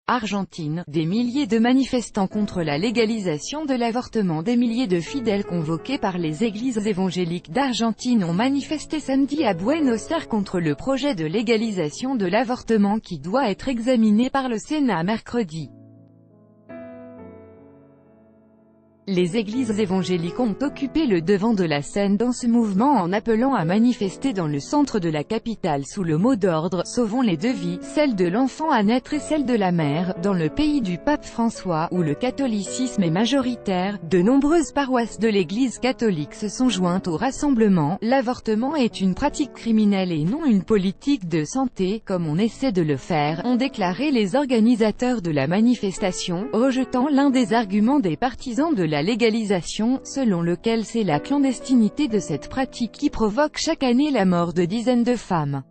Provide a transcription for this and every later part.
Argentine, des milliers de manifestants contre la légalisation de l'avortement. Des milliers de fidèles convoqués par les églises évangéliques d'Argentine ont manifesté samedi à Buenos Aires contre le projet de légalisation de l'avortement qui doit être examiné par le Sénat mercredi. Les églises évangéliques ont occupé le devant de la scène dans ce mouvement en appelant à manifester dans le centre de la capitale sous le mot d'ordre « Sauvons les deux vies, celle de l'enfant à naître et celle de la mère ». Dans le pays du pape François, où le catholicisme est majoritaire, de nombreuses paroisses de l'Église catholique se sont jointes au rassemblement. L'avortement est une pratique criminelle et non une politique de santé, comme on essaie de le faire, ont déclaré les organisateurs de la manifestation, rejetant l'un des arguments des partisans de la légalisation, selon lequel c'est la clandestinité de cette pratique qui provoque chaque année la mort de dizaines de femmes.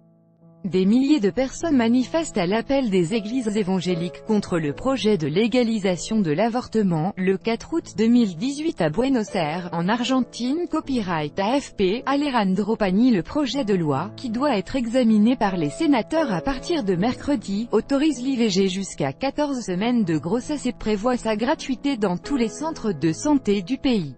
Des milliers de personnes manifestent à l'appel des églises évangéliques contre le projet de légalisation de l'avortement, le 4 août 2018 à Buenos Aires, en Argentine. Copyright AFP, Alejandro Pani. Le projet de loi, qui doit être examiné par les sénateurs à partir de mercredi, autorise l'IVG jusqu'à 14 semaines de grossesse et prévoit sa gratuité dans tous les centres de santé du pays.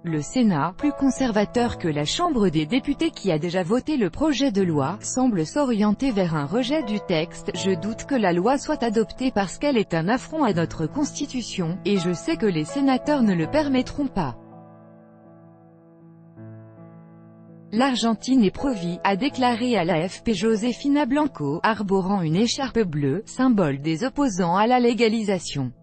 Le Sénat, plus conservateur que la Chambre des députés qui a déjà voté le projet de loi, semble s'orienter vers un rejet du texte. Je doute que la loi soit adoptée parce qu'elle est un affront à notre Constitution, et je sais que les sénateurs ne le permettront pas. L'Argentine est pro-vie, a déclaré à l'AFP Josefina Blanco, arborant une écharpe bleue, symbole des opposants à la légalisation.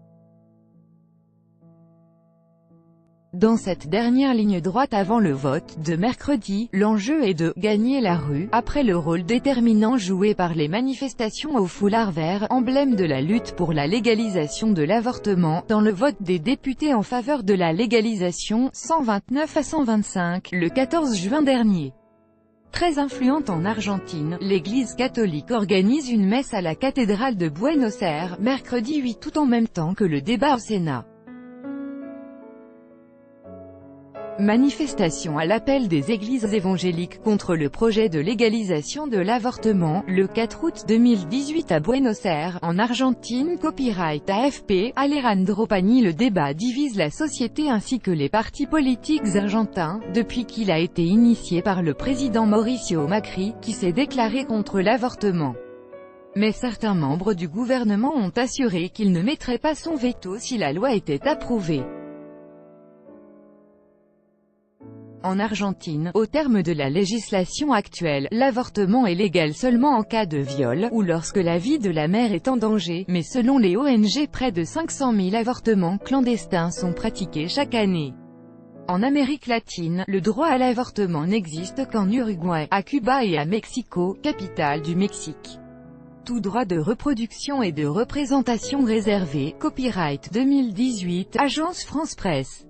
Dans cette dernière ligne droite avant le vote de mercredi, l'enjeu est de « gagner la rue », après le rôle déterminant joué par les manifestations au foulard vert, emblème de la lutte pour la légalisation de l'avortement, dans le vote des députés en faveur de la légalisation, 129 à 125, le 14 juin dernier. Très influente en Argentine, l'Église catholique organise une messe à la cathédrale de Buenos Aires, mercredi 8 août en même temps que le débat au Sénat. Manifestation à l'appel des églises évangéliques contre le projet de légalisation de l'avortement, le 4 août 2018 à Buenos Aires, en Argentine. Copyright AFP, Alejandro Pani. Le débat divise la société ainsi que les partis politiques argentins, depuis qu'il a été initié par le président Mauricio Macri, qui s'est déclaré contre l'avortement. Mais certains membres du gouvernement ont assuré qu'il ne mettrait pas son veto si la loi était approuvée. En Argentine, au terme de la législation actuelle, l'avortement est légal seulement en cas de viol, ou lorsque la vie de la mère est en danger, mais selon les ONG, près de 500 000 avortements clandestins sont pratiqués chaque année. En Amérique latine, le droit à l'avortement n'existe qu'en Uruguay, à Cuba et à Mexico, capitale du Mexique. Tout droit de reproduction et de représentation réservé. Copyright 2018, Agence France Presse.